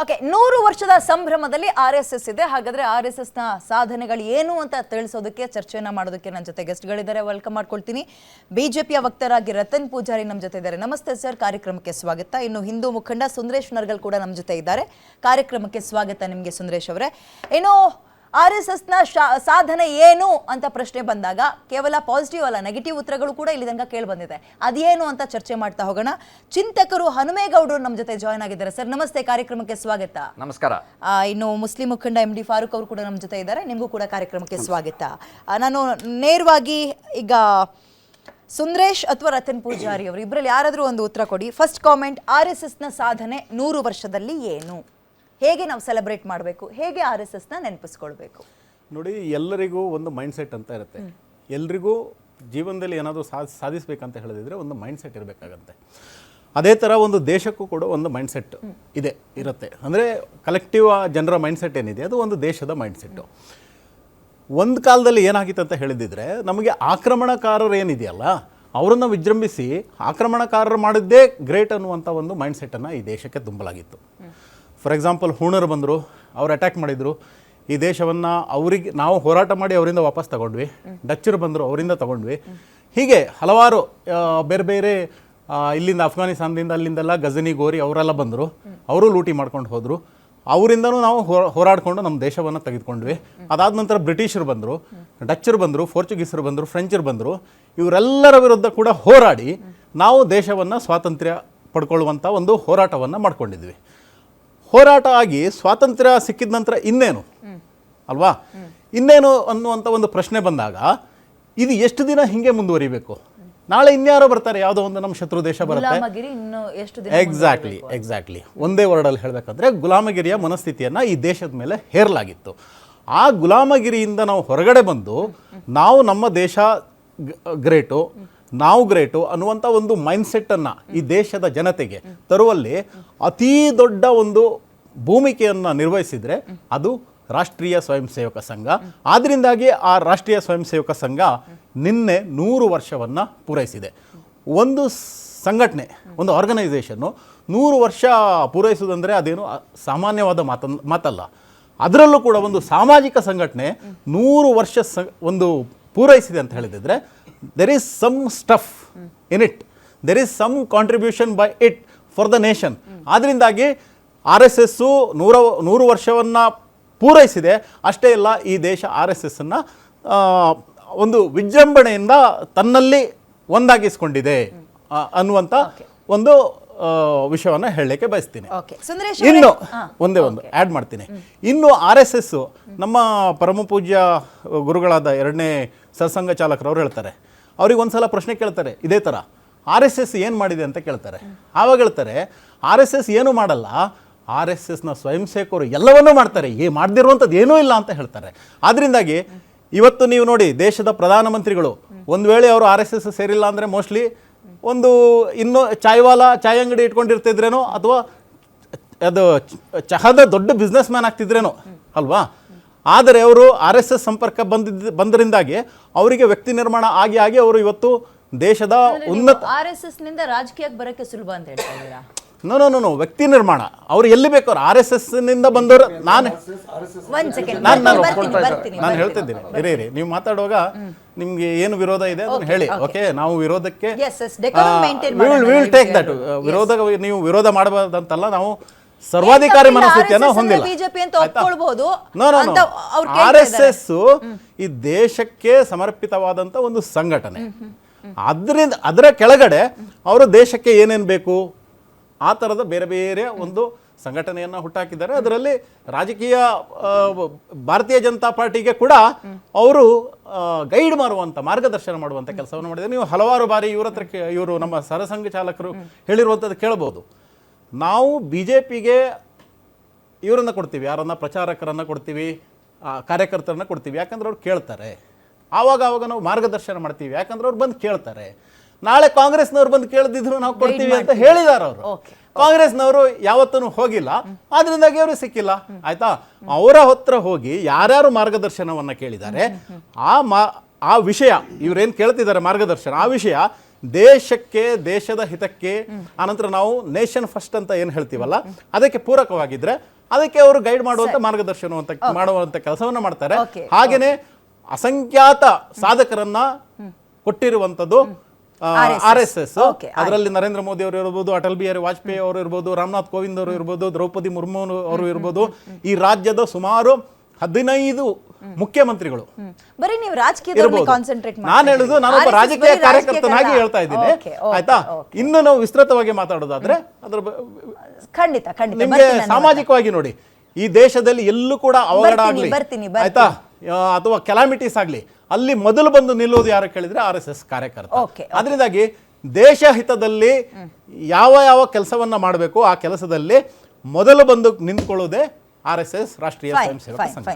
Okay, 100 ವರ್ಷದ ಸಂಭ್ರಮದಲ್ಲಿ RSS ಇದೆ. ಹಾಗಾದ್ರೆ RSS ನ ಸಾಧನೆಗಳು ಏನು ಅಂತ ತಿಳಿಸೋದಕ್ಕೆ ಚರ್ಚೆಯನ್ನ ಮಾಡೋದಕ್ಕೆ ನನ್ನ ಜೊತೆ ಗೆಸ್ಟ್ಗಳಿದ್ದಾರೆ. ವೆಲ್ಕಮ್ ಮಾಡ್ಕೊಳ್ತೀನಿ. ಬಿಜೆಪಿಯ ವಕ್ತಾರಾಗಿ ರತನ್ ಪೂಜಾರಿ ನಮ್ಮ ಜೊತೆ ಇದ್ದಾರೆ. ನಮಸ್ತೆ ಸರ್, ಕಾರ್ಯಕ್ರಮಕ್ಕೆ ಸ್ವಾಗತ. ಇನ್ನು ಹಿಂದೂ ಮುಖಂಡ ಸುಂದರೇಶ್ ನರ್ಗಲ್ ಕೂಡ ನಮ್ಮ ಜೊತೆ ಇದ್ದಾರೆ. ಕಾರ್ಯಕ್ರಮಕ್ಕೆ ಸ್ವಾಗತ ನಿಮಗೆ ಸುಂದರೇಶ್ ಅವರೇ. ಇನ್ನು RSS ನ ಸಾಧನೆ ಏನು ಅಂತ ಪ್ರಶ್ನೆ ಬಂದಾಗ ಕೇವಲ ಪಾಸಿಟಿವ್ ಅಲ್ಲ, ನೆಗೆಟಿವ್ ಉತ್ತರಗಳು ಕೂಡ ಇಲ್ಲಿ ತನಕ ಕೇಳಿ ಬಂದಿದೆ. ಅದೇನು ಅಂತ ಚರ್ಚೆ ಮಾಡ್ತಾ ಹೋಗೋಣ. ಚಿಂತಕರು ಹನುಮೇಗೌಡರು ನಮ್ಮ ಜೊತೆ ಜಾಯ್ನ್ ಆಗಿದ್ದಾರೆ. ಸರ್ ನಮಸ್ತೆ, ಕಾರ್ಯಕ್ರಮಕ್ಕೆ ಸ್ವಾಗತ. ನಮಸ್ಕಾರ. ಇನ್ನು ಮುಸ್ಲಿಂ ಮುಖಂಡ MD ಫಾರೂಕ್ ಅವರು ಕೂಡ ನಮ್ಮ ಜೊತೆ ಇದ್ದಾರೆ. ನಿಮಗೂ ಕೂಡ ಕಾರ್ಯಕ್ರಮಕ್ಕೆ ಸ್ವಾಗತ. ನಾನು ನೇರವಾಗಿ ಈಗ ಸುಂದರೇಶ್ ಅಥವಾ ರತನ್ ಪೂಜಾರಿ ಅವರು ಇಬ್ಬರಲ್ಲಿ ಯಾರಾದರೂ ಒಂದು ಉತ್ತರ ಕೊಡಿ. ಫಸ್ಟ್ ಕಾಮೆಂಟ್, RSS ನ ಸಾಧನೆ 100 ವರ್ಷದಲ್ಲಿ ಏನು? ಹೇಗೆ ನಾವು ಸೆಲೆಬ್ರೇಟ್ ಮಾಡಬೇಕು? ಹೇಗೆ RSS ನ ನೆನಪಿಸ್ಕೊಳ್ಬೇಕು? ನೋಡಿ, ಎಲ್ಲರಿಗೂ ಒಂದು ಮೈಂಡ್ ಸೆಟ್ ಅಂತ ಇರುತ್ತೆ. ಎಲ್ರಿಗೂ ಜೀವನದಲ್ಲಿ ಏನಾದರೂ ಸಾಧಿಸಬೇಕಂತ ಹೇಳಿದ್ರೆ ಒಂದು ಮೈಂಡ್ ಸೆಟ್ ಇರಬೇಕಾಗತ್ತೆ. ಅದೇ ಥರ ಒಂದು ದೇಶಕ್ಕೂ ಕೂಡ ಒಂದು ಮೈಂಡ್ ಸೆಟ್ ಇರುತ್ತೆ. ಅಂದರೆ ಕಲೆಕ್ಟಿವ್ ಜನರ ಮೈಂಡ್ ಸೆಟ್ ಏನಿದೆ ಅದು ಒಂದು ದೇಶದ ಮೈಂಡ್ ಸೆಟ್ಟು. ಒಂದು ಕಾಲದಲ್ಲಿ ಏನಾಗಿತ್ತು ಅಂತ ಹೇಳಿದ್ರೆ, ನಮಗೆ ಆಕ್ರಮಣಕಾರರು ಏನಿದೆಯಲ್ಲ ಅವರನ್ನು ವಿಜೃಂಭಿಸಿ ಆಕ್ರಮಣಕಾರರು ಮಾಡಿದ್ದೇ ಗ್ರೇಟ್ ಅನ್ನುವಂಥ ಒಂದು ಮೈಂಡ್ ಸೆಟ್ಟನ್ನು ಈ ದೇಶಕ್ಕೆ ತುಂಬಲಾಗಿತ್ತು. ಫಾರ್ ಎಕ್ಸಾಂಪಲ್, ಹೂಣರು ಬಂದರು, ಅವ್ರು ಅಟ್ಯಾಕ್ ಮಾಡಿದರು, ಈ ದೇಶವನ್ನು ಅವರಿಗೆ ನಾವು ಹೋರಾಟ ಮಾಡಿ ಅವರಿಂದ ವಾಪಸ್ ತಗೊಂಡ್ವಿ. ಡಚ್ಚರು ಬಂದರು, ಅವರಿಂದ ತಗೊಂಡ್ವಿ. ಹೀಗೆ ಹಲವಾರು ಬೇರೆ ಬೇರೆ ಇಲ್ಲಿಂದ ಅಫ್ಘಾನಿಸ್ತಾನದಿಂದ ಅಲ್ಲಿಂದೆಲ್ಲ ಗಜನಿ ಗೋರಿ ಅವರೆಲ್ಲ ಬಂದರು, ಅವರು ಲೂಟಿ ಮಾಡ್ಕೊಂಡು ಹೋದರು. ಅವರಿಂದನೂ ನಾವು ಹೋರಾಡಿಕೊಂಡು ನಮ್ಮ ದೇಶವನ್ನು ತೆಗೆದುಕೊಂಡ್ವಿ. ಅದಾದ ನಂತರ ಬ್ರಿಟಿಷರು ಬಂದರು, ಡಚ್ಚರು ಬಂದರು, ಪೋರ್ಚುಗೀಸರು ಬಂದರು, ಫ್ರೆಂಚರು ಬಂದರು. ಇವರೆಲ್ಲರ ವಿರುದ್ಧ ಕೂಡ ಹೋರಾಡಿ ನಾವು ದೇಶವನ್ನು ಸ್ವಾತಂತ್ರ್ಯ ಪಡ್ಕೊಳ್ಳುವಂಥ ಒಂದು ಹೋರಾಟವನ್ನು ಮಾಡ್ಕೊಂಡಿದ್ವಿ. ಹೋರಾಟ ಆಗಿ ಸ್ವಾತಂತ್ರ್ಯ ಸಿಕ್ಕಿದ ನಂತರ ಇನ್ನೇನು ಅಲ್ವಾ, ಇನ್ನೇನು ಅನ್ನುವಂಥ ಒಂದು ಪ್ರಶ್ನೆ ಬಂದಾಗ ಇದು ಎಷ್ಟು ದಿನ ಹಿಂಗೆ ಮುಂದುವರಿಬೇಕು? ನಾಳೆ ಇನ್ಯಾರೋ ಬರ್ತಾರೆ, ಯಾವುದೋ ಒಂದು ನಮ್ಮ ಶತ್ರು ದೇಶ ಬರುತ್ತೆ. ಎಕ್ಸಾಕ್ಟ್ಲಿ ಒಂದೇ ವರ್ಡಲ್ಲಿ ಹೇಳಬೇಕಂದ್ರೆ ಗುಲಾಮಗಿರಿಯ ಮನಸ್ಥಿತಿಯನ್ನು ಈ ದೇಶದ ಮೇಲೆ ಹೇರಲಾಗಿತ್ತು. ಆ ಗುಲಾಮಗಿರಿಯಿಂದ ನಾವು ಹೊರಗಡೆ ಬಂದು ನಾವು ನಮ್ಮ ದೇಶ ಗ್ರೇಟು, ನಾವು ಗ್ರೇಟು ಅನ್ನುವಂಥ ಒಂದು ಮೈಂಡ್ಸೆಟ್ಟನ್ನು ಈ ದೇಶದ ಜನತೆಗೆ ತರುವಲ್ಲಿ ಅತೀ ದೊಡ್ಡ ಒಂದು ಭೂಮಿಕೆಯನ್ನು ನಿರ್ವಹಿಸಿದರೆ ಅದು ರಾಷ್ಟ್ರೀಯ ಸ್ವಯಂ ಸೇವಕ ಸಂಘ. ಆದ್ದರಿಂದಾಗಿ ಆ ರಾಷ್ಟ್ರೀಯ ಸ್ವಯಂ ಸೇವಕ ಸಂಘ ನಿನ್ನೆ 100 ವರ್ಷವನ್ನು ಪೂರೈಸಿದೆ. ಒಂದು ಸಂಘಟನೆ, ಒಂದು ಆರ್ಗನೈಸೇಷನ್ನು 100 ವರ್ಷ ಪೂರೈಸುವುದಂದರೆ ಅದೇನು ಸಾಮಾನ್ಯವಾದ ಮಾತಲ್ಲ. ಅದರಲ್ಲೂ ಕೂಡ ಒಂದು ಸಾಮಾಜಿಕ ಸಂಘಟನೆ 100 ವರ್ಷ ಒಂದು ಪೂರೈಸಿದೆ ಅಂತ ಹೇಳಿದ್ರೆ there is some stuff in it, there is some contribution by it for the nation. ಆದ್ದರಿಂದಾಗಿ RSS 100 ವರ್ಷವನ್ನು ಪೂರೈಸಿದೆ. ಅಷ್ಟೇ ಇಲ್ಲ, ಈ ದೇಶ RSS ಅನ್ನು ಒಂದು ವಿಜೃಂಭಣೆಯಿಂದ ತನ್ನಲ್ಲಿ ಒಂದಾಗಿಸ್ಕೊಂಡಿದೆ ಅನ್ನುವಂಥ ಒಂದು ವಿಷಯವನ್ನು ಹೇಳಲಿಕ್ಕೆ ಬಯಸ್ತೀನಿ. ಇನ್ನು ಒಂದೇ ಒಂದು ಆ್ಯಡ್ ಮಾಡ್ತೀನಿ. ಇನ್ನು RSS ನಮ್ಮ ಪರಮ ಪೂಜ್ಯ ಗುರುಗಳಾದ 2ನೇ ಸತ್ಸಂಗ ಚಾಲಕರವ್ರು ಹೇಳ್ತಾರೆ, ಅವ್ರಿಗೆ ಒಂದ್ಸಲ ಪ್ರಶ್ನೆ ಕೇಳ್ತಾರೆ ಇದೇ ಥರ, RSS ಏನು ಮಾಡಿದೆ ಅಂತ ಕೇಳ್ತಾರೆ. ಆವಾಗ ಹೇಳ್ತಾರೆ, RSS ಏನು ಮಾಡಲ್ಲ, RSSನ ಸ್ವಯಂ ಸೇವಕರು ಎಲ್ಲವನ್ನೂ ಮಾಡ್ತಾರೆ, ಮಾಡದಿರುವಂಥದ್ದು ಏನೂ ಇಲ್ಲ ಅಂತ ಹೇಳ್ತಾರೆ. ಆದ್ದರಿಂದಾಗಿ ಇವತ್ತು ನೀವು ನೋಡಿ, ದೇಶದ ಪ್ರಧಾನಮಂತ್ರಿಗಳು ಒಂದು ವೇಳೆ ಅವರು RSS ಸೇರಿಲ್ಲ ಅಂದರೆ ಮೋಸ್ಟ್ಲಿ ಒಂದು ಇನ್ನೂ ಚಾಯ್ ಅಂಗಡಿ ಇಟ್ಕೊಂಡಿರ್ತಿದ್ರೇನೋ, ಅಥವಾ ಅದು ಚಹದ ದೊಡ್ಡ ಬಿಸ್ನೆಸ್ ಮ್ಯಾನ್ ಆಗ್ತಿದ್ರೇನೋ ಅಲ್ವಾ. ಆದರೆ ಅವರು RSS ಸಂಪರ್ಕ ಬಂದರಿಂದಾಗಿ ಅವರಿಗೆ ವ್ಯಕ್ತಿ ನಿರ್ಮಾಣ ಆಗಿ ಅವರು ಇವತ್ತು ದೇಶದ ಉನ್ನತ RSS ನಿಂದ ರಾಜಕೀಯಕ್ಕೆ ಬರೋಕ್ಕೆ ಸುಲಭ ಅಂತ ಹೇಳ್ತಾ ಇದ್ದೀರಾ? ನೋ, ವ್ಯಕ್ತಿ ನಿರ್ಮಾಣ ಅವ್ರು ಎಲ್ಲಿ ಬೇಕಾದ್ರು RSS ನಿಂದ ಬಂದವರು. ನಾನು ಹೇಳ್ತಿದ್ದೀನಿ, ಇರಿ ನೀವು ಮಾತಾಡುವಾಗ ನಿಮ್ಗೆ ಏನು ವಿರೋಧ ಇದೆ ಅದನ್ನು ಹೇಳಿ. ಓಕೆ, ನಾವು ವಿರೋಧಕ್ಕೆ ವಿರೋಧ ನೀವು ವಿರೋಧ ಮಾಡಬಾರ್ದಂತಲ್ಲ, ನಾವು ಸರ್ವಾಧಿಕಾರಿ ಮನಸ್ಥಿತಿಯನ್ನು ಹೊಂದಿಲ್ಲ. RSS ಈ ದೇಶಕ್ಕೆ ಸಮರ್ಪಿತವಾದಂಥ ಒಂದು ಸಂಘಟನೆ. ಅದರ ಕೆಳಗಡೆ ಅವರು ದೇಶಕ್ಕೆ ಏನೇನು ಬೇಕು ಆ ಥರದ ಬೇರೆ ಬೇರೆ ಒಂದು ಸಂಘಟನೆಯನ್ನು ಹುಟ್ಟಾಕಿದ್ದಾರೆ. ಅದರಲ್ಲಿ ರಾಜಕೀಯ ಭಾರತೀಯ ಜನತಾ ಪಾರ್ಟಿಗೆ ಕೂಡ ಅವರು ಗೈಡ್ ಮಾಡುವಂಥ, ಮಾರ್ಗದರ್ಶನ ಮಾಡುವಂಥ ಕೆಲಸವನ್ನು ಮಾಡಿದ್ದಾರೆ. ನೀವು ಹಲವಾರು ಬಾರಿ ಇವರು ನಮ್ಮ ಸರಸಂಘ ಚಾಲಕರು ಹೇಳಿರುವಂಥದ್ದು ಕೇಳ್ಬೋದು. ನಾವು BJPಗೆ ಇವರನ್ನು ಕೊಡ್ತೀವಿ, ಯಾರನ್ನ ಪ್ರಚಾರಕರನ್ನು ಕೊಡ್ತೀವಿ, ಕಾರ್ಯಕರ್ತರನ್ನ ಕೊಡ್ತೀವಿ, ಯಾಕಂದ್ರೆ ಅವ್ರು ಕೇಳ್ತಾರೆ. ಆವಾಗ ನಾವು ಮಾರ್ಗದರ್ಶನ ಮಾಡ್ತೀವಿ, ಯಾಕಂದ್ರೆ ಅವ್ರು ಬಂದು ಕೇಳ್ತಾರೆ. ನಾಳೆ ಕಾಂಗ್ರೆಸ್ನವ್ರು ಬಂದು ಕೇಳದಿದ್ರು ನಾವು ಕೊಡ್ತೀವಿ ಅಂತ ಹೇಳಿದ್ದಾರೆ ಅವರು. ಕಾಂಗ್ರೆಸ್ನವರು ಯಾವತ್ತೂ ಹೋಗಿಲ್ಲ, ಆದ್ರಿಂದಾಗಿ ಅವರು ಸಿಕ್ಕಿಲ್ಲ. ಆಯ್ತಾ, ಅವರ ಹತ್ರ ಹೋಗಿ ಯಾರ್ಯಾರು ಮಾರ್ಗದರ್ಶನವನ್ನು ಕೇಳಿದ್ದಾರೆ ಆ ವಿಷಯ, ಇವ್ರೇನು ಕೇಳ್ತಿದ್ದಾರೆ ಮಾರ್ಗದರ್ಶನ, ಆ ವಿಷಯ ದೇಶಕ್ಕೆ, ದೇಶದ ಹಿತಕ್ಕೆ, ಆನಂತರ ನಾವು ನೇಷನ್ ಫಸ್ಟ್ ಅಂತ ಏನು ಹೇಳ್ತೀವಲ್ಲ ಅದಕ್ಕೆ ಪೂರಕವಾಗಿದ್ರೆ ಅದಕ್ಕೆ ಅವರು ಗೈಡ್ ಮಾಡುವಂತ ಮಾರ್ಗದರ್ಶನ ಮಾಡುವಂತ ಕೆಲಸವನ್ನ ಮಾಡ್ತಾರೆ. Okay. ಹಾಗೇನೆ ಅಸಂಖ್ಯಾತ ಸಾಧಕರನ್ನ ಕೊಟ್ಟಿರುವಂತದ್ದು RSS. Okay, ಅದರಲ್ಲಿ ನರೇಂದ್ರ ಮೋದಿ ಅವರು ಇರ್ಬೋದು, ಅಟಲ್ ಬಿಹಾರಿ ವಾಜಪೇಯಿ ಅವರು ಇರ್ಬೋದು, ರಾಮನಾಥ್ ಕೋವಿಂದ್ ಅವರು ಇರ್ಬೋದು, ದ್ರೌಪದಿ ಮುರ್ಮು ಅವರು ಇರ್ಬೋದು, ಈ ರಾಜ್ಯದ ಸುಮಾರು 15 ಮುಖ್ಯಮಂತ್ರಿಗಳು ಬರೀ ನೀವು ರಾಜಕೀಯದಲ್ಲಿ ಕಾನ್ಸಂಟ್ರೇಟ್ ಮಾಡಿ. ನಾನು ಹೇಳುದು ನಾನೊಬ್ಬ ರಾಜಕೀಯ ಕಾರ್ಯಕರ್ತನಾಗಿ ಹೇಳ್ತಾ ಇದ್ದೀನಿ. ಆಯ್ತಾ? ಇನ್ನು ನಾವು ವಿಸ್ತೃತವಾಗಿ ಮಾತಾಡೋದಾದ್ರೆ ಅದ್ರ ಖಂಡಿತ ಖಂಡಿತ ನಿಮ್ಗೆ ಸಾಮಾಜಿಕವಾಗಿ ನೋಡಿ, ಈ ದೇಶದಲ್ಲಿ ಎಲ್ಲೂ ಕೂಡ ಅವಘಡ ಆಗ್ಲಿ ಬರ್ತೀನಿ. ಆಯ್ತಾ, ಅಥವಾ ಕೆಲಾಮಿಟೀಸ್ ಆಗ್ಲಿ, ಅಲ್ಲಿ ಮೊದಲು ಬಂದು ನಿಲ್ಲುವುದು ಯಾರು ಕೇಳಿದ್ರೆ RSS ಕಾರ್ಯಕರ್ತ. ಅದರಿಂದಾಗಿ ದೇಶ ಹಿತದಲ್ಲಿ ಯಾವ ಯಾವ ಕೆಲಸವನ್ನ ಮಾಡಬೇಕು ಆ ಕೆಲಸದಲ್ಲಿ ಮೊದಲು ಬಂದು ನಿಂತ್ಕೊಳ್ಳೋದೇ RSS ರಾಷ್ಟ್ರೀಯ ಸ್ವಯಂ ಸೇವಕ ಸಂಘ.